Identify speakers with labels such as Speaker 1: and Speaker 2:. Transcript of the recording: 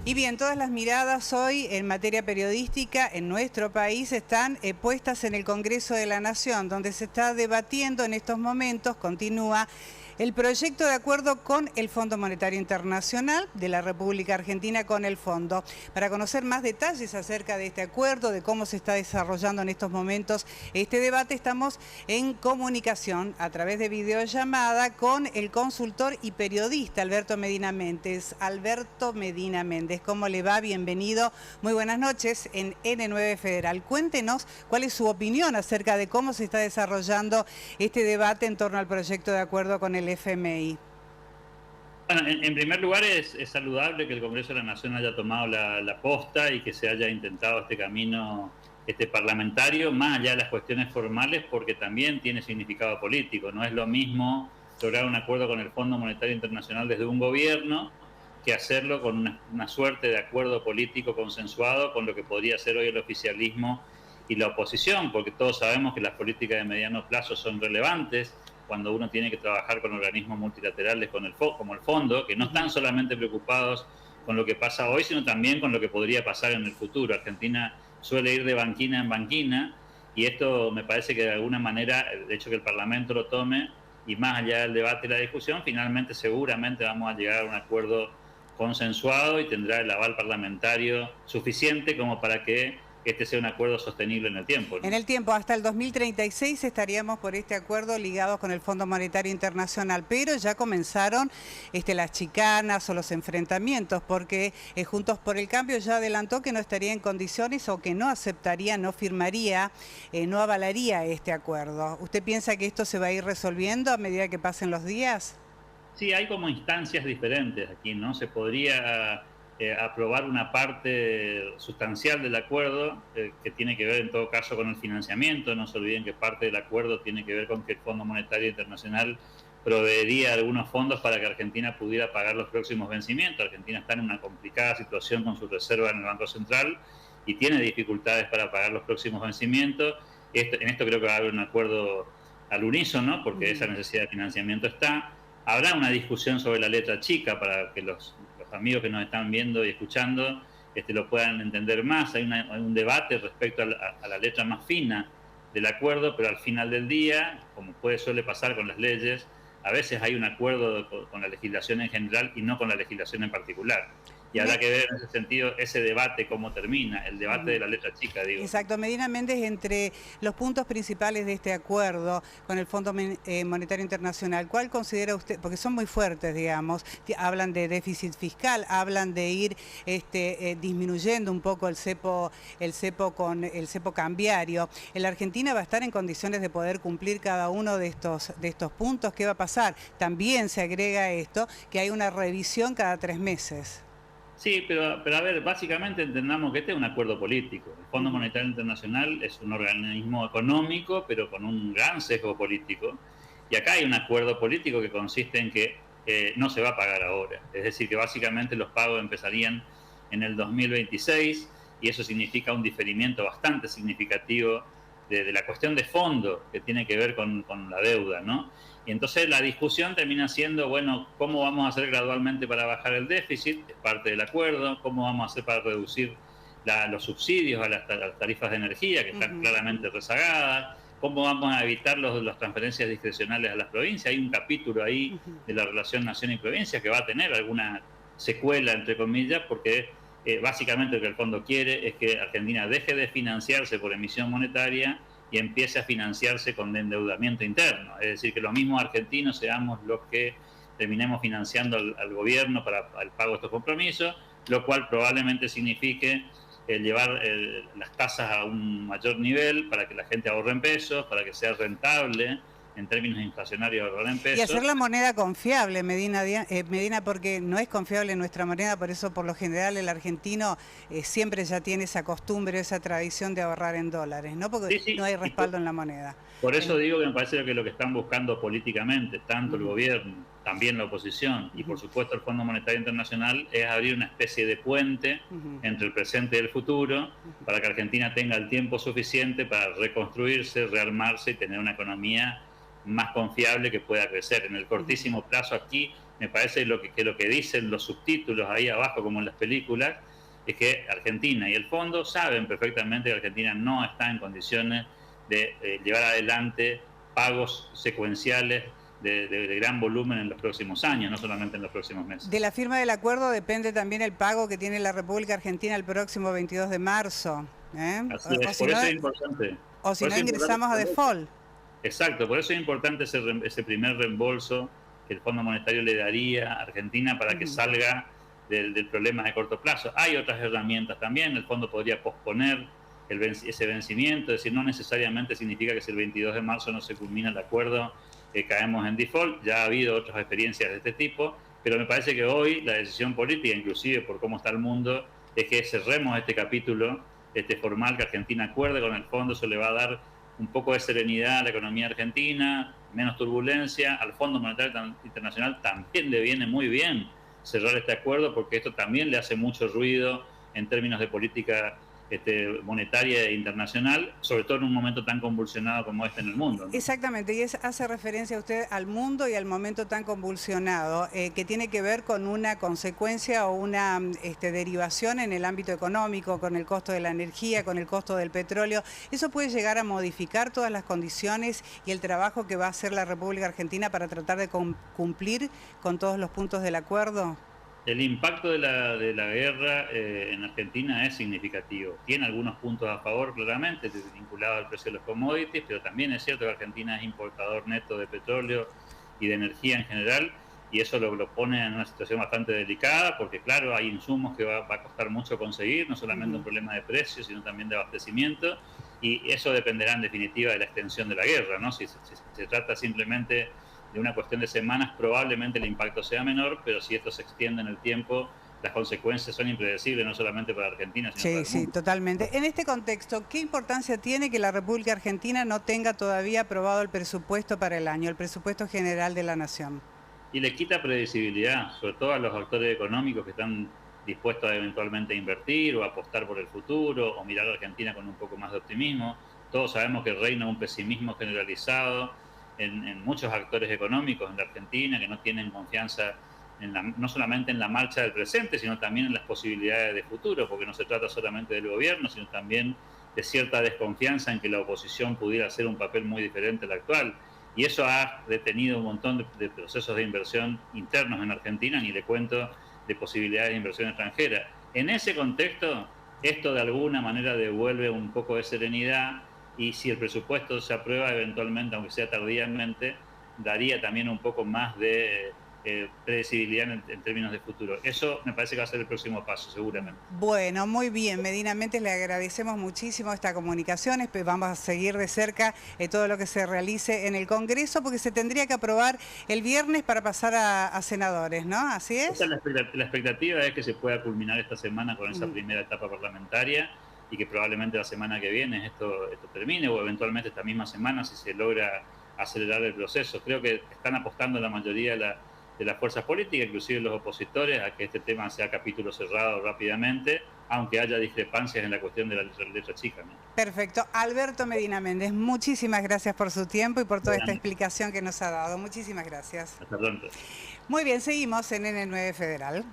Speaker 1: Y bien, todas las miradas hoy en materia periodística en nuestro país están puestas en el Congreso de la Nación, donde se está debatiendo en estos momentos, continúa el proyecto de acuerdo con el Fondo Monetario Internacional de la República Argentina con el fondo. Para conocer más detalles acerca de este acuerdo, de cómo se está desarrollando en estos momentos este debate, estamos en comunicación a través de videollamada con el consultor y periodista Alberto Medina Méndez. Alberto Medina Méndez, ¿cómo le va? Bienvenido. Muy buenas noches en N9 Federal. Cuéntenos cuál es su opinión acerca de cómo se está desarrollando este debate en torno al proyecto de acuerdo con el FMI.
Speaker 2: Bueno, en primer lugar es saludable que el Congreso de la Nación haya tomado la posta y que se haya intentado este camino parlamentario, más allá de las cuestiones formales, porque también tiene significado político. No es lo mismo lograr un acuerdo con el Fondo Monetario Internacional desde un gobierno que hacerlo con una suerte de acuerdo político consensuado con lo que podría ser hoy el oficialismo y la oposición, porque todos sabemos que las políticas de mediano plazo son relevantes cuando uno tiene que trabajar con organismos multilaterales como el fondo, que no están solamente preocupados con lo que pasa hoy, sino también con lo que podría pasar en el futuro. Argentina suele ir de banquina en banquina y esto me parece que de alguna manera, el hecho que el Parlamento lo tome y más allá del debate y la discusión, finalmente seguramente vamos a llegar a un acuerdo consensuado y tendrá el aval parlamentario suficiente como para que este sea un acuerdo sostenible en el tiempo, ¿no?
Speaker 1: En el tiempo, hasta el 2036 estaríamos por este acuerdo ligados con el Fondo Monetario Internacional, pero ya comenzaron las chicanas o los enfrentamientos, porque Juntos por el Cambio ya adelantó que no estaría en condiciones o que no aceptaría, no firmaría, no avalaría este acuerdo. ¿Usted piensa que esto se va a ir resolviendo a medida que pasen los días?
Speaker 2: Sí, hay como instancias diferentes aquí, ¿no? Se podría aprobar una parte sustancial del acuerdo que tiene que ver en todo caso con el financiamiento. No se olviden que parte del acuerdo tiene que ver con que el Fondo Monetario Internacional proveería algunos fondos para que Argentina pudiera pagar los próximos vencimientos. Argentina está en una complicada situación con sus reservas en el Banco Central y tiene dificultades para pagar los próximos vencimientos. En esto creo que va a haber un acuerdo al unísono, porque esa necesidad de financiamiento está. Habrá una discusión sobre la letra chica para que los amigos que nos están viendo y escuchando lo puedan entender más. Hay un debate respecto a la letra más fina del acuerdo, pero al final del día, como suele pasar con las leyes, a veces hay un acuerdo con la legislación en general y no con la legislación en particular. Y habrá que ver en ese sentido ese debate cómo termina, el debate de la letra chica, digo.
Speaker 1: Exacto. Medina Méndez, entre los puntos principales de este acuerdo con el Fondo Monetario Internacional, ¿cuál considera usted? Porque son muy fuertes, digamos, hablan de déficit fiscal, hablan de ir disminuyendo un poco el cepo cambiario. ¿La Argentina va a estar en condiciones de poder cumplir cada uno de estos puntos? ¿Qué va a pasar? También se agrega esto, que hay una revisión cada 3 meses.
Speaker 2: Sí, pero a ver, básicamente entendamos que este es un acuerdo político. El Fondo Monetario Internacional es un organismo económico, pero con un gran sesgo político. Y acá hay un acuerdo político que consiste en que no se va a pagar ahora. Es decir, que básicamente los pagos empezarían en el 2026 y eso significa un diferimiento bastante significativo de la cuestión de fondo que tiene que ver con la deuda, ¿no? Y entonces la discusión termina siendo, bueno, ¿cómo vamos a hacer gradualmente para bajar el déficit? Es parte del acuerdo. ¿Cómo vamos a hacer para reducir los subsidios a las tarifas de energía, que están claramente rezagadas? ¿Cómo vamos a evitar las transferencias discrecionales a las provincias? Hay un capítulo ahí de la relación nación y provincia que va a tener alguna secuela, entre comillas, porque básicamente lo que el fondo quiere es que Argentina deje de financiarse por emisión monetaria y empiece a financiarse con endeudamiento interno. Es decir, que los mismos argentinos seamos los que terminemos financiando al gobierno para el pago de estos compromisos, lo cual probablemente signifique llevar las tasas a un mayor nivel para que la gente ahorre en pesos, para que sea rentable en términos inflacionarios ahorrar en pesos.
Speaker 1: Y hacer la moneda confiable, Medina, porque no es confiable nuestra moneda, por eso por lo general el argentino siempre ya tiene esa costumbre, esa tradición de ahorrar en dólares, ¿no? Porque no hay respaldo en la moneda.
Speaker 2: Por eso digo que me parece que lo que están buscando políticamente, tanto el gobierno, también la oposición y por supuesto el Fondo Monetario Internacional, es abrir una especie de puente entre el presente y el futuro para que Argentina tenga el tiempo suficiente para reconstruirse, rearmarse y tener una economía más confiable que pueda crecer. En el cortísimo plazo aquí, me parece que lo que dicen los subtítulos ahí abajo, como en las películas, es que Argentina y el fondo saben perfectamente que Argentina no está en condiciones de llevar adelante pagos secuenciales de gran volumen en los próximos años, no solamente en los próximos meses.
Speaker 1: De la firma del acuerdo depende también el pago que tiene la República Argentina el próximo 22 de marzo.
Speaker 2: Así es, por eso es importante.
Speaker 1: O si no ingresamos a default.
Speaker 2: Exacto, por eso es importante ese primer reembolso que el Fondo Monetario le daría a Argentina para que salga del problema de corto plazo. Hay otras herramientas también, el fondo podría posponer ese vencimiento, es decir, no necesariamente significa que si el 22 de marzo no se culmina el acuerdo, caemos en default. Ya ha habido otras experiencias de este tipo, pero me parece que hoy la decisión política, inclusive por cómo está el mundo, es que cerremos este capítulo formal, que Argentina acuerde con el fondo. Eso le va a dar un poco de serenidad a la economía argentina, menos turbulencia. Al Fondo Monetario Internacional también le viene muy bien cerrar este acuerdo, porque esto también le hace mucho ruido en términos de política monetaria e internacional, sobre todo en un momento tan convulsionado como este en el mundo, ¿no?
Speaker 1: Exactamente, y hace referencia usted al mundo y al momento tan convulsionado, que tiene que ver con una consecuencia o una derivación en el ámbito económico, con el costo de la energía, con el costo del petróleo. ¿Eso puede llegar a modificar todas las condiciones y el trabajo que va a hacer la República Argentina para tratar de cumplir con todos los puntos del acuerdo?
Speaker 2: El impacto de la guerra en Argentina es significativo. Tiene algunos puntos a favor, claramente, vinculado al precio de los commodities, pero también es cierto que Argentina es importador neto de petróleo y de energía en general, y eso lo pone en una situación bastante delicada, porque claro, hay insumos que va a costar mucho conseguir, no solamente un problema de precios, sino también de abastecimiento, y eso dependerá en definitiva de la extensión de la guerra, ¿no? Si se trata simplemente de una cuestión de semanas, probablemente el impacto sea menor, pero si esto se extiende en el tiempo, las consecuencias son impredecibles, no solamente para Argentina, sino para el mundo.
Speaker 1: Sí, totalmente. En este contexto, ¿qué importancia tiene que la República Argentina no tenga todavía aprobado el presupuesto para el año, el presupuesto general de la Nación?
Speaker 2: Y le quita previsibilidad, sobre todo a los actores económicos que están dispuestos a eventualmente invertir o apostar por el futuro o mirar a Argentina con un poco más de optimismo. Todos sabemos que reina un pesimismo generalizado en muchos actores económicos en la Argentina, que no tienen confianza no solamente en la marcha del presente, sino también en las posibilidades de futuro, porque no se trata solamente del gobierno, sino también de cierta desconfianza en que la oposición pudiera hacer un papel muy diferente al actual. Y eso ha detenido un montón de procesos de inversión internos en Argentina, ni le cuento de posibilidades de inversión extranjera. En ese contexto, esto de alguna manera devuelve un poco de serenidad, y si el presupuesto se aprueba eventualmente, aunque sea tardíamente, daría también un poco más de predecibilidad en términos de futuro. Eso me parece que va a ser el próximo paso, seguramente.
Speaker 1: Bueno, muy bien, Medina Méndez, le agradecemos muchísimo esta comunicación. Vamos a seguir de cerca todo lo que se realice en el Congreso, porque se tendría que aprobar el viernes para pasar a senadores, ¿no? ¿Así es?
Speaker 2: La expectativa es que se pueda culminar esta semana con esa primera etapa parlamentaria, y que probablemente la semana que viene esto termine, o eventualmente esta misma semana, si se logra acelerar el proceso. Creo que están apostando la mayoría de las fuerzas políticas, inclusive los opositores, a que este tema sea capítulo cerrado rápidamente, aunque haya discrepancias en la cuestión de la letra chica, ¿no?
Speaker 1: Perfecto. Alberto Medina Méndez, muchísimas gracias por su tiempo y por toda esta explicación que nos ha dado. Muchísimas gracias.
Speaker 2: Hasta pronto.
Speaker 1: Muy bien, seguimos en N9 Federal.